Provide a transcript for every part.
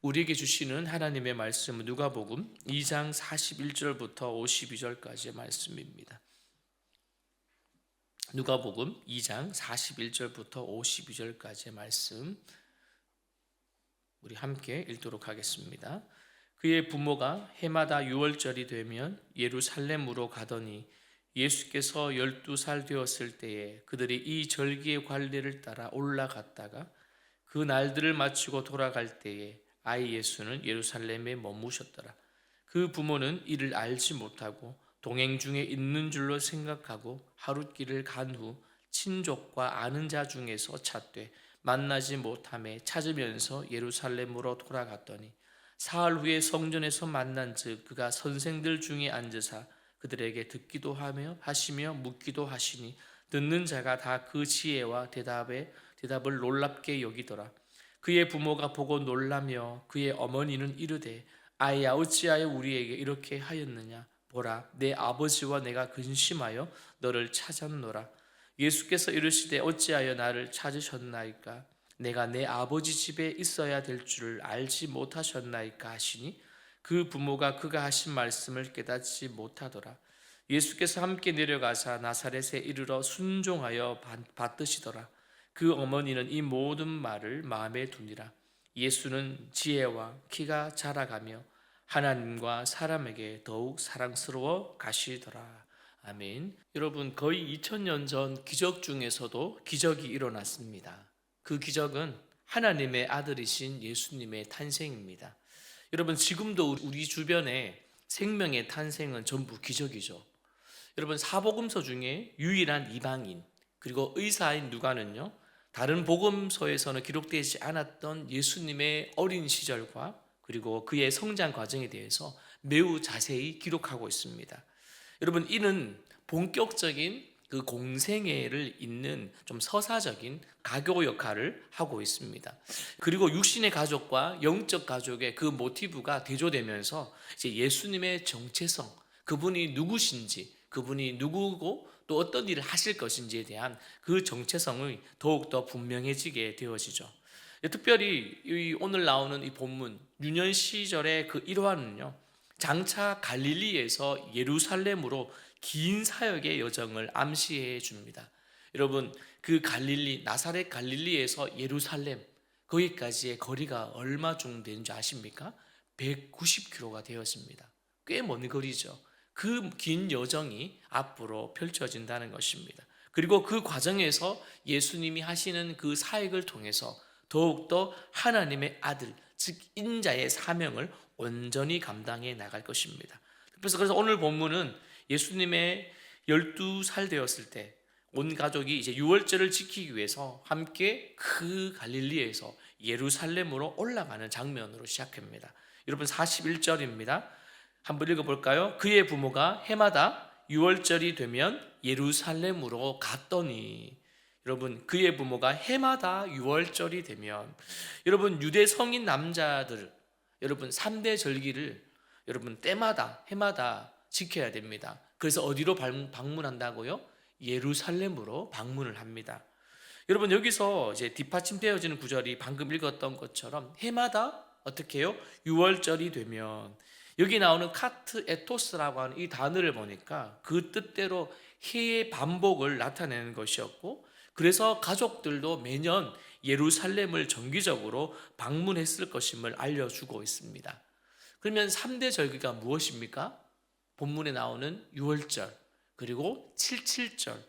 우리에게 주시는 하나님의 말씀은 누가복음 2장 41절부터 52절까지의 말씀입니다. 누가복음 2장 41절부터 52절까지의 말씀 우리 함께 읽도록 하겠습니다. 그의 부모가 해마다 유월절이 되면 예루살렘으로 가더니 예수께서 12살 되었을 때에 그들이 이 절기의 관례를 따라 올라갔다가 그 날들을 마치고 돌아갈 때에 아이 예수는 예루살렘에 머무셨더라. 그 부모는 이를 알지 못하고 동행 중에 있는 줄로 생각하고 하룻길을 간 후 친족과 아는 자 중에서 찾되 만나지 못함에 찾으면서 예루살렘으로 돌아갔더니 사흘 후에 성전에서 만난즉 그가 선생들 중에 앉으사 그들에게 듣기도 하시며 묻기도 하시니 듣는 자가 다 그 지혜와 대답을 놀랍게 여기더라. 그의 부모가 보고 놀라며 그의 어머니는 이르되 아이야 어찌하여 우리에게 이렇게 하였느냐. 보라 내 아버지와 내가 근심하여 너를 찾았노라. 예수께서 이르시되 어찌하여 나를 찾으셨나이까. 내가 내 아버지 집에 있어야 될 줄을 알지 못하셨나이까 하시니 그 부모가 그가 하신 말씀을 깨닫지 못하더라. 예수께서 함께 내려가사 나사렛에 이르러 순종하여 받드시더라. 그 어머니는 이 모든 말을 마음에 두니라. 예수는 지혜와 키가 자라가며 하나님과 사람에게 더욱 사랑스러워 가시더라. 아멘. 여러분, 거의 2000년 전 기적 중에서도 기적이 일어났습니다. 그 기적은 하나님의 아들이신 예수님의 탄생입니다. 여러분, 지금도 우리 주변에 생명의 탄생은 전부 기적이죠. 여러분, 사복음서 중에 유일한 이방인 그리고 의사인 누가는요, 다른 복음서에서는 기록되지 않았던 예수님의 어린 시절과 그리고 그의 성장 과정에 대해서 매우 자세히 기록하고 있습니다. 여러분, 이는 본격적인 그 공생애를 잇는 좀 서사적인 가교 역할을 하고 있습니다. 그리고 육신의 가족과 영적 가족의 그 모티브가 대조되면서 이제 예수님의 정체성, 그분이 누구신지, 그분이 누구고 또 어떤 일을 하실 것인지에 대한 그 정체성이 더욱더 분명해지게 되어지죠. 특별히 오늘 나오는 이 본문 유년 시절의 그 일화는요, 장차 갈릴리에서 예루살렘으로 긴 사역의 여정을 암시해 줍니다. 여러분, 그 갈릴리, 나사렛 갈릴리에서 예루살렘 거기까지의 거리가 얼마 정도 되는지 아십니까? 190km가 되었습니다. 꽤 먼 거리죠. 그 긴 여정이 앞으로 펼쳐진다는 것입니다. 그리고 그 과정에서 예수님이 하시는 그 사역을 통해서 더욱더 하나님의 아들, 즉 인자의 사명을 온전히 감당해 나갈 것입니다. 그래서 오늘 본문은 예수님의 12살 되었을 때 온 가족이 이제 유월절을 지키기 위해서 함께 그 갈릴리에서 예루살렘으로 올라가는 장면으로 시작합니다. 여러분, 41절입니다. 한번 읽어볼까요? 그의 부모가 해마다 유월절이 되면 예루살렘으로 갔더니, 여러분, 그의 부모가 해마다 유월절이 되면, 여러분, 유대 성인 남자들, 여러분 3대 절기를 여러분 때마다 해마다 지켜야 됩니다. 그래서 어디로 방문한다고요? 예루살렘으로 방문을 합니다. 여러분, 여기서 이제 뒷받침되어지는 구절이 방금 읽었던 것처럼 해마다 어떻게 해요? 유월절이 되면, 여기 나오는 카트 에토스라고 하는 이 단어를 보니까 그 뜻대로 해의 반복을 나타내는 것이었고, 그래서 가족들도 매년 예루살렘을 정기적으로 방문했을 것임을 알려주고 있습니다. 그러면 3대 절기가 무엇입니까? 본문에 나오는 유월절, 그리고 칠칠절,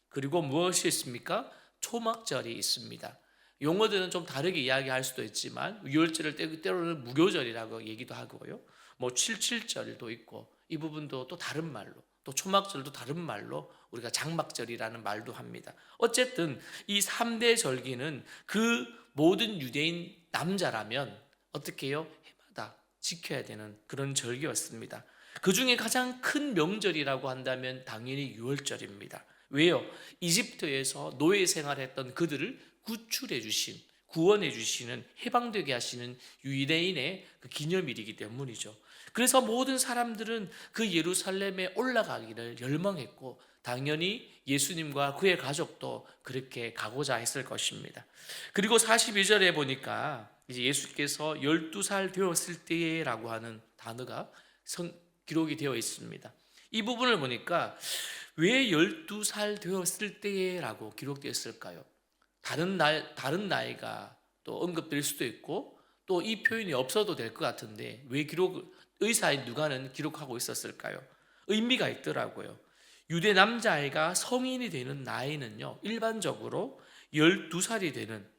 그리고 무엇이 있습니까? 초막절이 있습니다. 용어들은 좀 다르게 이야기할 수도 있지만 유월절을 때로는 무교절이라고 얘기도 하고요, 뭐 칠칠절도 있고, 이 부분도 또 다른 말로, 또 초막절도 다른 말로 우리가 장막절이라는 말도 합니다. 어쨌든 이 3대 절기는 그 모든 유대인 남자라면 어떻게 해요? 해마다 지켜야 되는 그런 절기였습니다. 그 중에 가장 큰 명절이라고 한다면 당연히 유월절입니다. 왜요? 이집트에서 노예 생활했던 그들을 구출해 주신, 구원해 주시는, 해방되게 하시는 유대인의 그 기념일이기 때문이죠. 그래서 모든 사람들은 그 예루살렘에 올라가기를 열망했고, 당연히 예수님과 그의 가족도 그렇게 가고자 했을 것입니다. 그리고 42절에 보니까 이제 예수께서 12살 되었을 때라고 하는 단어가 기록이 되어 있습니다. 이 부분을 보니까 왜 12살 되었을 때라고 기록되었을까요? 다른 나이가 또 언급될 수도 있고 또 이 표현이 없어도 될 것 같은데 왜 의사인 누가는 기록하고 있었을까요? 의미가 있더라고요. 유대 남자아이가 성인이 되는 나이는요, 일반적으로 12살이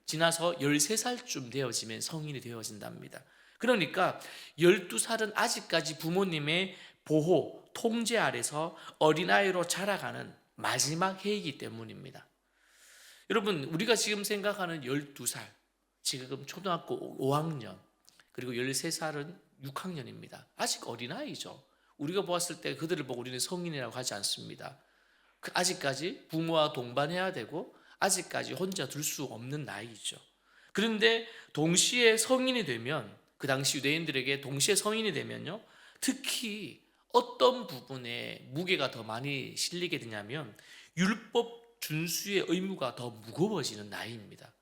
지나서 13살쯤 되어지면 성인이 되어진답니다. 그러니까 12살은 아직까지 부모님의 보호, 통제 아래서 어린아이로 자라가는 마지막 해이기 때문입니다. 여러분, 우리가 지금 생각하는 12살, 지금 초등학교 5학년, 그리고 13살은 6학년입니다. 아직 어린아이죠. 우리가 보았을 때 그들을 보고 우리는 성인이라고 하지 않습니다. 아직까지 부모와 동반해야 되고 아직까지 혼자 둘 수 없는 나이죠. 그런데 동시에 성인이 되면, 그 당시 유대인들에게 동시에 성인이 되면요, 특히 어떤 부분에 무게가 더 많이 실리게 되냐면 율법 준수의 의무가 더 무거워지는 나이입니다.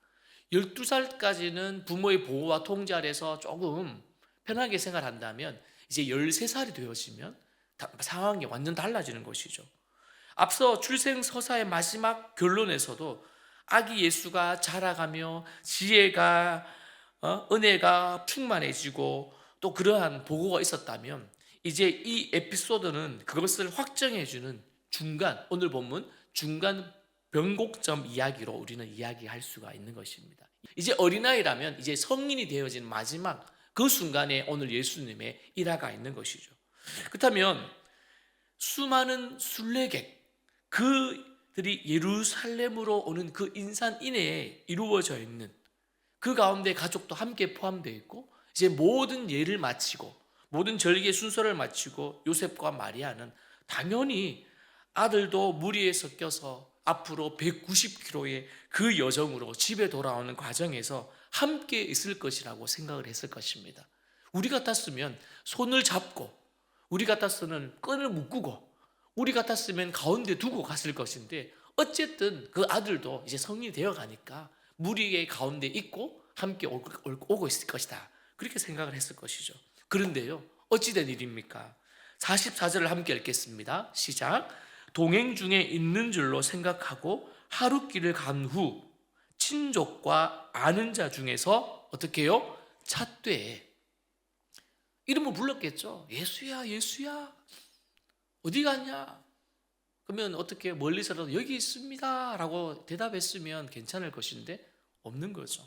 12살까지는 부모의 보호와 통제 아래서 조금 편하게 생활한다면 이제 13살이 되어지면 상황이 완전 달라지는 것이죠. 앞서 출생서사의 마지막 결론에서도 아기 예수가 자라가며 지혜가 은혜가 충만해지고 또 그러한 보고가 있었다면 이제 이 에피소드는 그것을 확정해주는 오늘 본문 중간 변곡점 이야기로 우리는 이야기할 수가 있는 것입니다. 이제 어린아이라면 이제 성인이 되어진 마지막 그 순간에 오늘 예수님의 일화가 있는 것이죠. 그렇다면 수많은 순례객, 그들이 예루살렘으로 오는 그 인산 인해에 이루어져 있는 그 가운데 가족도 함께 포함되어 있고 이제 모든 예를 마치고 모든 절기의 순서를 마치고 요셉과 마리아는 당연히 아들도 무리에 섞여서 앞으로 190km의 그 여정으로 집에 돌아오는 과정에서 함께 있을 것이라고 생각을 했을 것입니다. 우리 같았으면 손을 잡고, 우리 같았으면 끈을 묶고, 우리 같았으면 가운데 두고 갔을 것인데 어쨌든 그 아들도 이제 성인이 되어 가니까 무리의 가운데 있고 함께 오고 있을 것이다, 그렇게 생각을 했을 것이죠. 그런데요, 어찌된 일입니까? 44절을 함께 읽겠습니다. 시작. 동행 중에 있는 줄로 생각하고 하룻길을 간 후 친족과 아는 자 중에서 어떻게 해요? 찾되. 이름을 불렀겠죠. 예수야, 예수야, 어디 갔냐? 그러면 어떻게 멀리서라도 여기 있습니다 라고 대답했으면 괜찮을 것인데 없는 거죠.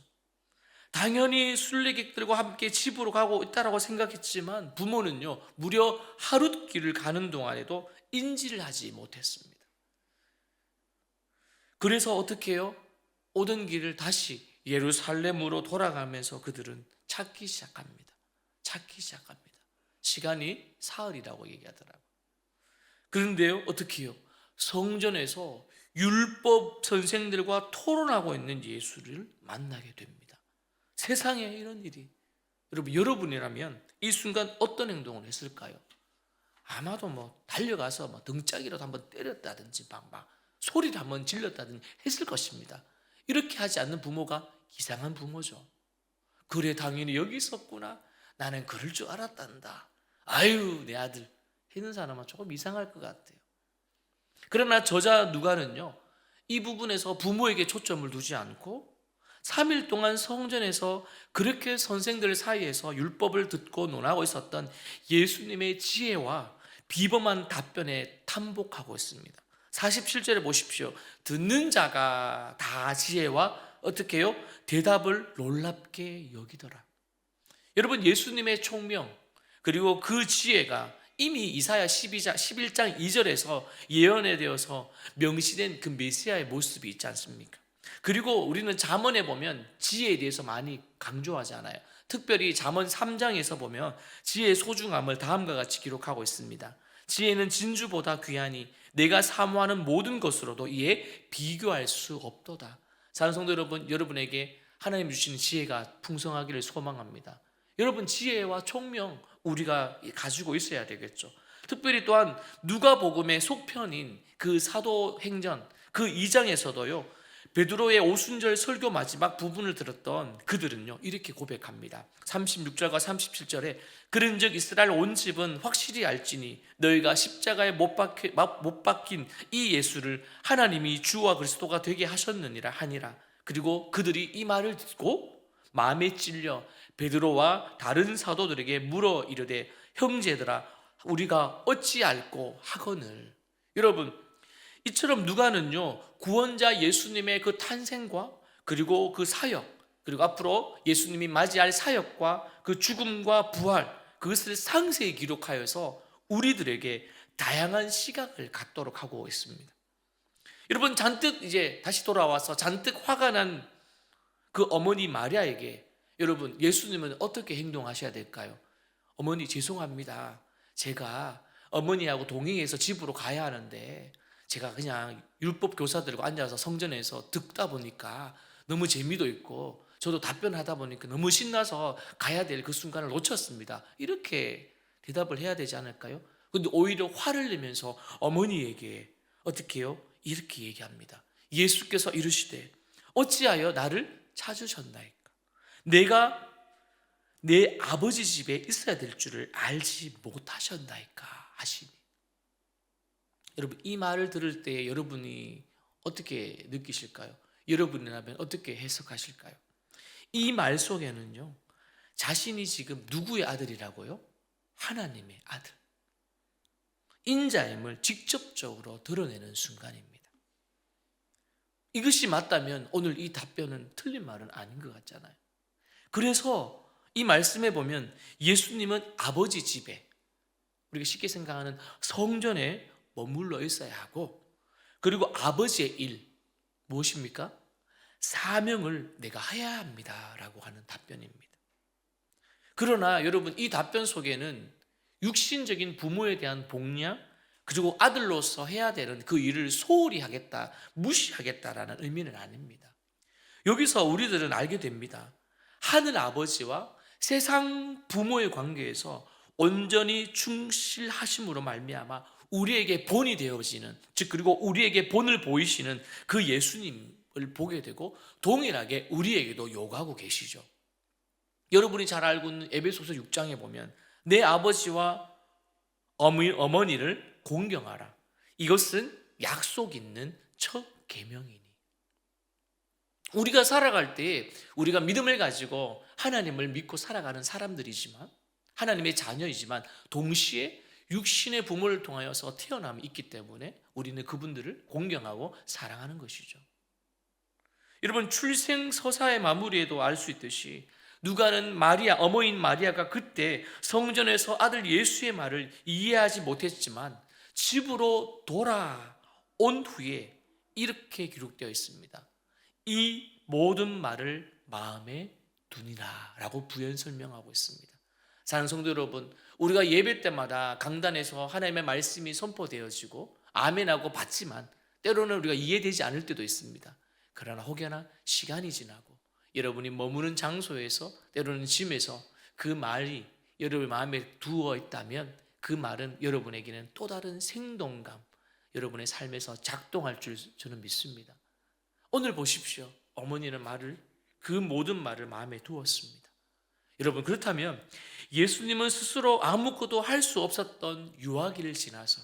당연히 순례객들과 함께 집으로 가고 있다라고 생각했지만 부모는요, 무려 하룻길을 가는 동안에도 인지를 하지 못했습니다. 그래서 어떻게 해요? 오던 길을 다시 예루살렘으로 돌아가면서 그들은 찾기 시작합니다. 시간이 사흘이라고 얘기하더라고요. 그런데요, 어떻게 해요? 성전에서 율법 선생들과 토론하고 있는 예수를 만나게 됩니다. 세상에 이런 일이, 여러분이라면 이 순간 어떤 행동을 했을까요? 아마도 달려가서 등짝이라도 한번 때렸다든지 막 소리를 한번 질렀다든지 했을 것입니다. 이렇게 하지 않는 부모가 이상한 부모죠. 그래, 당연히 여기 있었구나, 나는 그럴 줄 알았단다, 아유 내 아들, 했는 사람은 조금 이상할 것 같아요. 그러나 저자 누가는요, 이 부분에서 부모에게 초점을 두지 않고 3일 동안 성전에서 그렇게 선생들 사이에서 율법을 듣고 논하고 있었던 예수님의 지혜와 비범한 답변에 탐복하고 있습니다. 47절에 보십시오. 듣는 자가 다 지혜와 어떻게 해요? 대답을 놀랍게 여기더라. 여러분, 예수님의 총명 그리고 그 지혜가 이미 이사야 11장 2절에서 예언에 되어서 명시된 그 메시아의 모습이 있지 않습니까? 그리고 우리는 잠언에 보면 지혜에 대해서 많이 강조하잖아요. 특별히 잠언 3장에서 보면 지혜의 소중함을 다음과 같이 기록하고 있습니다. 지혜는 진주보다 귀하니 내가 사모하는 모든 것으로도 이에 비교할 수 없도다. 사랑하는 성도 여러분, 여러분에게 하나님 주시는 지혜가 풍성하기를 소망합니다. 여러분, 지혜와 총명 우리가 가지고 있어야 되겠죠. 특별히 또한 누가복음의 속편인 그 사도행전 그 2장에서도요, 베드로의 오순절 설교 마지막 부분을 들었던 그들은요 이렇게 고백합니다. 36절과 37절에 그런즉 이스라엘 온 집은 확실히 알지니 너희가 십자가에 못 박힌 이 예수를 하나님이 주와 그리스도가 되게 하셨느니라 하니라. 그리고 그들이 이 말을 듣고 마음에 찔려 베드로와 다른 사도들에게 물어 이르되 형제들아 우리가 어찌 알고 하거늘. 여러분, 이처럼 누가는요 구원자 예수님의 그 탄생과 그리고 그 사역, 그리고 앞으로 예수님이 맞이할 사역과 그 죽음과 부활, 그것을 상세히 기록하여서 우리들에게 다양한 시각을 갖도록 하고 있습니다. 여러분, 잔뜩 이제 다시 돌아와서 잔뜩 화가 난 그 어머니 마리아에게 여러분 예수님은 어떻게 행동하셔야 될까요? 어머니 죄송합니다. 제가 어머니하고 동행해서 집으로 가야 하는데 제가 그냥 율법 교사들과 앉아서 성전에서 듣다 보니까 너무 재미도 있고 저도 답변하다 보니까 너무 신나서 가야 될 그 순간을 놓쳤습니다. 이렇게 대답을 해야 되지 않을까요? 근데 오히려 화를 내면서 어머니에게 어떻게 해요? 이렇게 얘기합니다. 예수께서 이르시되 어찌하여 나를 찾으셨나이까? 내가 내 아버지 집에 있어야 될 줄을 알지 못하셨나이까 하시니. 여러분, 이 말을 들을 때 여러분이 어떻게 느끼실까요? 여러분이라면 어떻게 해석하실까요? 이 말 속에는요 자신이 지금 누구의 아들이라고요? 하나님의 아들, 인자임을 직접적으로 드러내는 순간입니다. 이것이 맞다면 오늘 이 답변은 틀린 말은 아닌 것 같잖아요. 그래서 이 말씀에 보면 예수님은 아버지 집에, 우리가 쉽게 생각하는 성전에 머물러 있어야 하고, 그리고 아버지의 일 무엇입니까? 사명을 내가 해야 합니다 라고 하는 답변입니다. 그러나 여러분, 이 답변 속에는 육신적인 부모에 대한 복량, 그리고 아들로서 해야 되는 그 일을 소홀히 하겠다, 무시하겠다라는 의미는 아닙니다. 여기서 우리들은 알게 됩니다. 하늘 아버지와 세상 부모의 관계에서 온전히 충실하심으로 말미암아 우리에게 본이 되어지는, 즉 그리고 우리에게 본을 보이시는 그 예수님을 보게 되고 동일하게 우리에게도 요구하고 계시죠. 여러분이 잘 알고 있는 에베소서 6장에 보면 내 아버지와 어머니를 공경하라. 이것은 약속 있는 첫 계명이니. 우리가 살아갈 때 우리가 믿음을 가지고 하나님을 믿고 살아가는 사람들이지만, 하나님의 자녀이지만 동시에 육신의 부모를 통하여서 태어남이 있기 때문에 우리는 그분들을 공경하고 사랑하는 것이죠. 여러분, 출생서사의 마무리에도 알 수 있듯이 누가는 마리아, 어머니인 마리아가 그때 성전에서 아들 예수의 말을 이해하지 못했지만 집으로 돌아온 후에 이렇게 기록되어 있습니다. 이 모든 말을 마음에 두니라 라고 부연 설명하고 있습니다. 사랑하는 성도 여러분, 우리가 예배 때마다 강단에서 하나님의 말씀이 선포되어지고 아멘하고 받지만 때로는 우리가 이해되지 않을 때도 있습니다. 그러나 혹여나 시간이 지나고 여러분이 머무는 장소에서, 때로는 짐에서 그 말이 여러분 마음에 두어 있다면 그 말은 여러분에게는 또 다른 생동감, 여러분의 삶에서 작동할 줄 저는 믿습니다. 오늘 보십시오. 어머니는 그 모든 말을 마음에 두었습니다. 여러분, 그렇다면 예수님은 스스로 아무것도 할 수 없었던 유아기를 지나서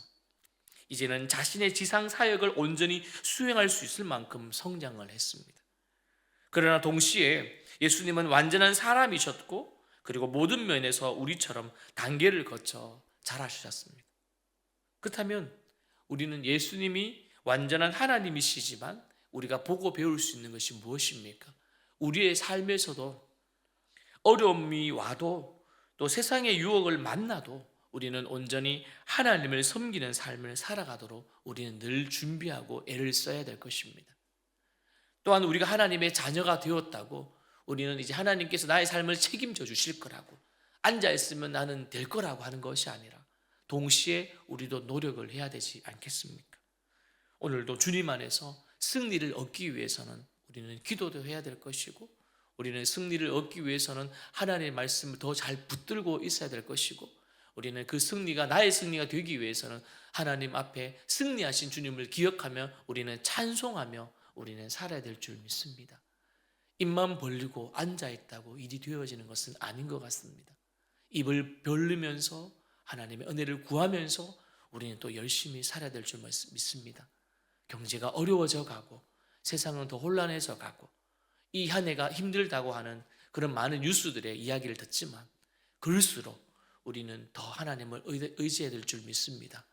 이제는 자신의 지상 사역을 온전히 수행할 수 있을 만큼 성장을 했습니다. 그러나 동시에 예수님은 완전한 사람이셨고, 그리고 모든 면에서 우리처럼 단계를 거쳐 자라셨습니다. 그렇다면 우리는 예수님이 완전한 하나님이시지만 우리가 보고 배울 수 있는 것이 무엇입니까? 우리의 삶에서도 어려움이 와도 또 세상의 유혹을 만나도 우리는 온전히 하나님을 섬기는 삶을 살아가도록 우리는 늘 준비하고 애를 써야 될 것입니다. 또한 우리가 하나님의 자녀가 되었다고 우리는 이제 하나님께서 나의 삶을 책임져 주실 거라고, 앉아있으면 나는 될 거라고 하는 것이 아니라 동시에 우리도 노력을 해야 되지 않겠습니까? 오늘도 주님 안에서 승리를 얻기 위해서는 우리는 기도도 해야 될 것이고, 우리는 승리를 얻기 위해서는 하나님의 말씀을 더 잘 붙들고 있어야 될 것이고, 우리는 그 승리가 나의 승리가 되기 위해서는 하나님 앞에 승리하신 주님을 기억하며 우리는 찬송하며 우리는 살아야 될 줄 믿습니다. 입만 벌리고 앉아있다고 일이 되어지는 것은 아닌 것 같습니다. 입을 벌리면서 하나님의 은혜를 구하면서 우리는 또 열심히 살아야 될 줄 믿습니다. 경제가 어려워져 가고 세상은 더 혼란해져 가고 이 한 해가 힘들다고 하는 그런 많은 뉴스들의 이야기를 듣지만 그럴수록 우리는 더 하나님을 의지해야 될 줄 믿습니다.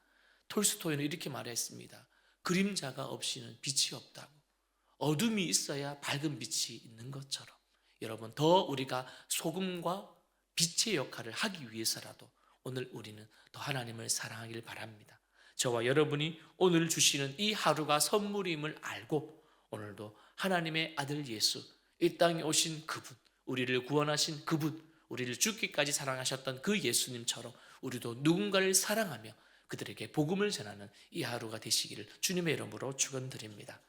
톨스토이는 이렇게 말했습니다. 그림자가 없이는 빛이 없다고. 어둠이 있어야 밝은 빛이 있는 것처럼 여러분 더 우리가 소금과 빛의 역할을 하기 위해서라도 오늘 우리는 더 하나님을 사랑하길 바랍니다. 저와 여러분이 오늘 주시는 이 하루가 선물임을 알고 오늘도 하나님의 아들 예수, 이 땅에 오신 그분, 우리를 구원하신 그분, 우리를 죽기까지 사랑하셨던 그 예수님처럼 우리도 누군가를 사랑하며 그들에게 복음을 전하는 이 하루가 되시기를 주님의 이름으로 축원드립니다.